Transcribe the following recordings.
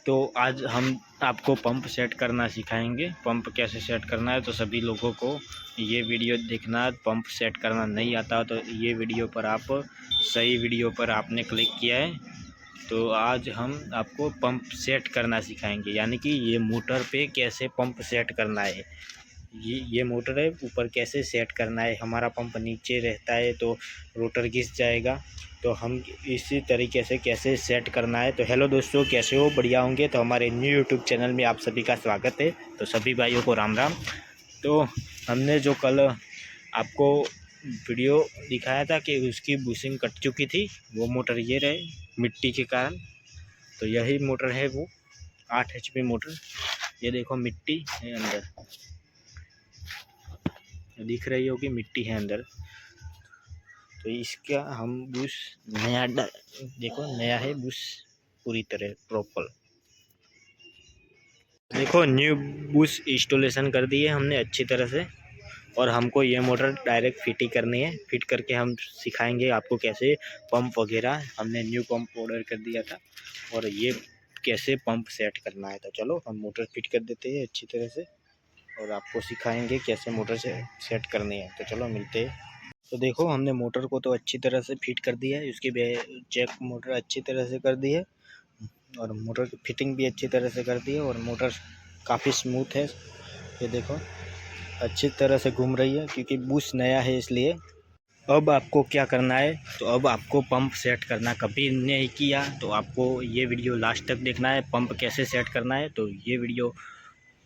तो आज हम आपको पंप सेट करना सिखाएंगे। पंप कैसे सेट करना है, तो सभी लोगों को ये वीडियो देखना। पंप सेट करना नहीं आता तो ये वीडियो पर आप सही वीडियो पर आपने क्लिक किया है। तो आज हम आपको पंप सेट करना सिखाएंगे, यानी कि ये मोटर पे कैसे पंप सेट करना है। ये मोटर है, ऊपर कैसे सेट करना है। हमारा पंप नीचे रहता है तो रोटर घिस जाएगा, तो हम इसी तरीके से कैसे सेट करना है। तो हेलो दोस्तों, कैसे हो? बढ़िया होंगे। तो हमारे न्यू यूट्यूब चैनल में आप सभी का स्वागत है। तो सभी भाइयों को राम राम। तो हमने जो कल आपको वीडियो दिखाया था कि उसकी बुशिंग कट चुकी थी, वो मोटर ये रहे मिट्टी के कारण। तो यही मोटर है, वो 8 HP मोटर। ये देखो मिट्टी है अंदर, दिख रही होगी मिट्टी है अंदर। तो इसका हम बुश नया देखो नया है बुश, पूरी तरह प्रॉपर। देखो न्यू बुश इंस्टॉलेशन कर दी है हमने अच्छी तरह से। और हमको ये मोटर डायरेक्ट फिट ही करनी है। फिट करके हम सिखाएंगे आपको कैसे पंप वगैरह। हमने न्यू पंप ऑर्डर कर दिया था और ये कैसे पंप सेट करना है। तो चलो हम मोटर फिट कर देते हैं अच्छी तरह से और आपको सिखाएंगे कैसे मोटर से सेट करनी है। तो चलो मिलते हैं। तो देखो हमने मोटर को तो अच्छी तरह से फिट कर दिया है, उसकी चेक मोटर अच्छी तरह से कर दी है और मोटर की फिटिंग भी अच्छी तरह से कर दी है। और मोटर काफ़ी स्मूथ है, ये देखो अच्छी तरह से घूम रही है क्योंकि बुश नया है इसलिए। अब आपको क्या करना है, तो अब आपको पंप सेट करना कभी नहीं किया तो आपको ये वीडियो लास्ट तक देखना है। पंप कैसे सेट करना है, तो ये वीडियो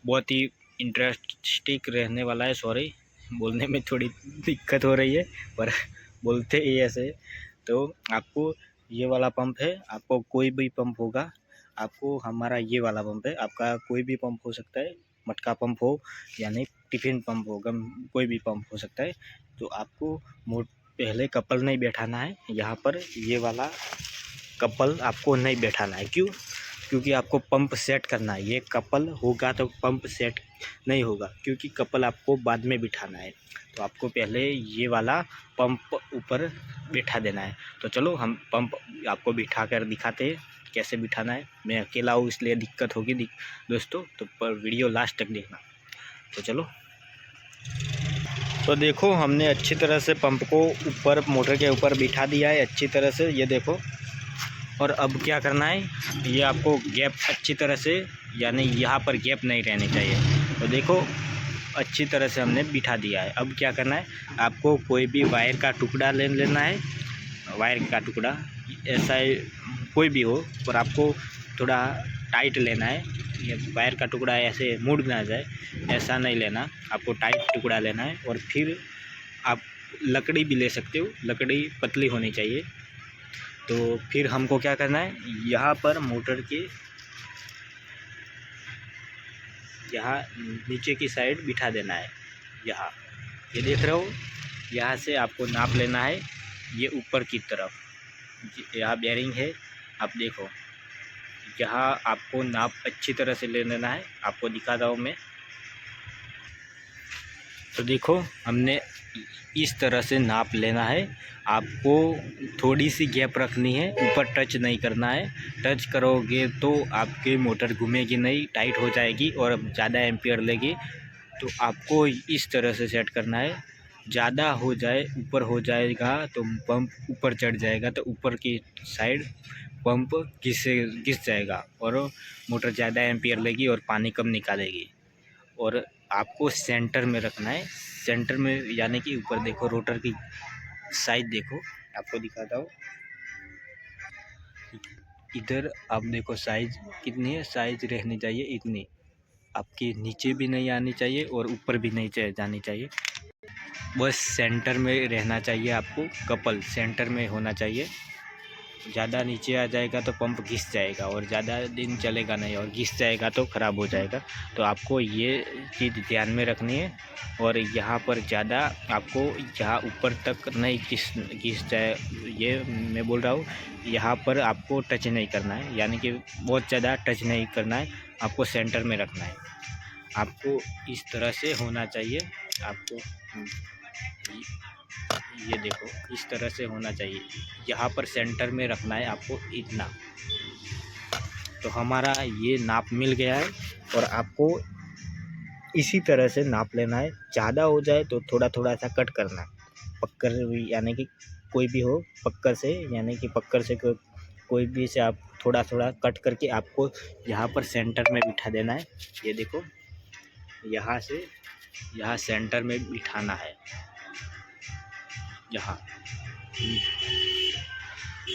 बहुत ही इंटरेस्टिंग रहने वाला है। सॉरी, बोलने में थोड़ी दिक्कत हो रही है पर बोलते ही ऐसे। तो आपको ये वाला पंप है, आपको कोई भी पंप होगा, आपको हमारा ये वाला पंप है। आपका कोई भी पंप हो सकता है, मटका पंप हो यानी टिफिन पंप हो, कोई भी पंप हो सकता है। तो आपको पहले कपल नहीं बैठाना है यहाँ पर। ये वाला कपल आपको नहीं बैठाना है। क्यों? क्योंकि आपको पंप सेट करना है। ये कपल होगा तो पंप सेट नहीं होगा, क्योंकि कपल आपको बाद में बिठाना है। तो आपको पहले ये वाला पंप ऊपर बिठा देना है। तो चलो हम पंप आपको बिठा कर दिखाते हैं कैसे बिठाना है। मैं अकेला हूँ इसलिए दिक्कत होगी दोस्तों, तो पर वीडियो लास्ट तक देखना। तो चलो, तो देखो हमने अच्छी तरह से पंप को ऊपर मोटर के ऊपर बिठा दिया है अच्छी तरह से, ये देखो। और अब क्या करना है, ये आपको गैप अच्छी तरह से, यानी यहाँ पर गैप नहीं रहनी चाहिए। तो देखो अच्छी तरह से हमने बिठा दिया है। अब क्या करना है, आपको कोई भी वायर का टुकड़ा ले लेना है। वायर का टुकड़ा ऐसा कोई भी हो, पर आपको थोड़ा टाइट लेना है। ये वायर का टुकड़ा ऐसे मुड़ ना जाए, ऐसा नहीं लेना, आपको टाइट टुकड़ा लेना है। और फिर आप लकड़ी भी ले सकते हो, लकड़ी पतली होनी चाहिए। तो फिर हमको क्या करना है, यहाँ पर मोटर के यहाँ नीचे की साइड बिठा देना है। यहाँ ये देख रहे हो, यहाँ से आपको नाप लेना है। ये ऊपर की तरफ यहाँ बेयरिंग है, आप देखो यहाँ आपको नाप अच्छी तरह से ले लेना है। आपको दिखाता हूँ मैं। तो देखो हमने इस तरह से नाप लेना है। आपको थोड़ी सी गैप रखनी है, ऊपर टच नहीं करना है। टच करोगे तो आपकी मोटर घूमेगी नहीं, टाइट हो जाएगी और ज़्यादा एम्पियर लेगी। तो आपको इस तरह से सेट करना है। ज़्यादा हो जाए, ऊपर हो जाएगा तो पंप ऊपर चढ़ जाएगा, तो ऊपर की साइड पंप घिस जाएगा और मोटर ज़्यादा एम्पियर लेगी और पानी कम निकालेगी। और आपको सेंटर में रखना है, सेंटर में यानी कि ऊपर देखो रोटर की साइज देखो, आपको दिखाता हूँ। इधर आप देखो साइज कितनी है, साइज रहनी चाहिए इतनी, आपके नीचे भी नहीं आनी चाहिए और ऊपर भी नहीं जानी चाहिए। बस सेंटर में रहना चाहिए आपको, कपल सेंटर में होना चाहिए। ज़्यादा नीचे आ जाएगा तो पंप घिस जाएगा और ज़्यादा दिन चलेगा नहीं, और घिस जाएगा तो ख़राब हो जाएगा। तो आपको ये चीज़ ध्यान में रखनी है। और यहाँ पर ज़्यादा आपको यहाँ ऊपर तक नहीं घिस जाए, ये मैं बोल रहा हूँ। यहाँ पर आपको टच नहीं करना है, यानी कि बहुत ज़्यादा टच नहीं करना है, आपको सेंटर में रखना है। आपको इस तरह से होना चाहिए। आपको ये देखो इस तरह से होना चाहिए, यहाँ पर सेंटर में रखना है आपको इतना। तो हमारा ये नाप मिल गया है और आपको इसी तरह से नाप लेना है। ज़्यादा हो जाए तो थोड़ा थोड़ा सा कट करना है। पक्कर यानी कि कोई भी हो पक्कर से, यानी कि पक्कर से कोई भी से आप थोड़ा थोड़ा कट करके आपको यहाँ पर सेंटर में बिठा देना है। ये देखो, यहाँ से यहाँ सेंटर में बिठाना है। यहाँ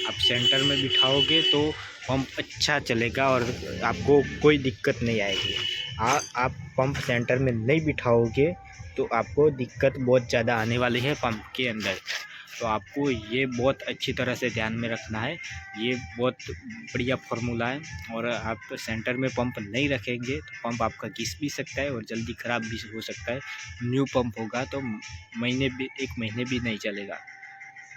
आप सेंटर में बिठाओगे तो पंप अच्छा चलेगा और आपको कोई दिक्कत नहीं आएगी। आप पंप सेंटर में नहीं बिठाओगे तो आपको दिक्कत बहुत ज़्यादा आने वाली है पंप के अंदर। तो आपको ये बहुत अच्छी तरह से ध्यान में रखना है। ये बहुत बढ़िया फार्मूला है। और आप सेंटर में पंप नहीं रखेंगे तो पंप आपका घिस भी सकता है और जल्दी ख़राब भी हो सकता है। न्यू पंप होगा तो एक महीने भी नहीं चलेगा।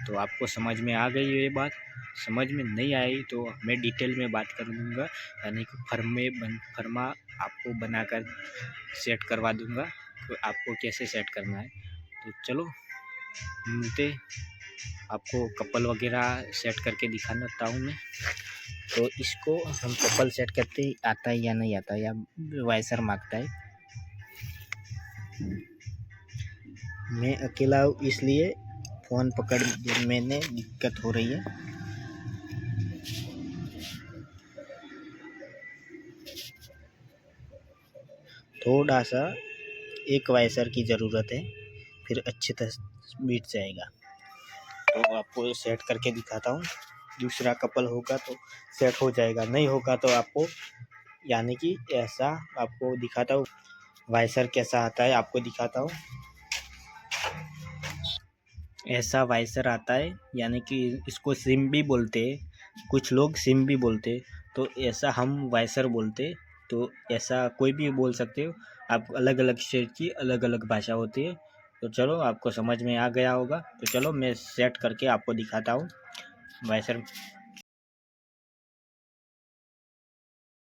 तो आपको समझ में आ गई ये बात? समझ में नहीं आई तो मैं डिटेल में बात कर दूँगा, यानी कि फर्मा आपको बनाकर सेट करवा दूँगा तो आपको कैसे सेट करना है। तो चलो मिलते, आपको कपल वगैरह सेट करके दिखाता हूँ मैं। तो इसको हम कपल सेट करते ही आता है या नहीं आता है, या वाइसर मांगता है। मैं अकेला हूँ इसलिए फ़ोन पकड़ मैंने दिक्कत हो रही है। थोड़ा सा एक वाइसर की ज़रूरत है, फिर अच्छी तरह बीट जाएगा। तो आपको सेट करके दिखाता हूँ। दूसरा कपल होगा तो सेट हो जाएगा, नहीं होगा तो आपको यानी कि ऐसा आपको दिखाता हूँ। वाइसर कैसा आता है आपको दिखाता हूँ। ऐसा वाइसर आता है, यानी कि इसको सिम भी बोलते हैं, कुछ लोग सिम भी बोलते, तो ऐसा हम वाइसर बोलते। तो ऐसा कोई भी बोल सकते हो आप, अलग अलग स्टेट की अलग अलग भाषा होती है। तो चलो आपको समझ में आ गया होगा। तो चलो मैं सेट करके आपको दिखाता हूँ वाइसर।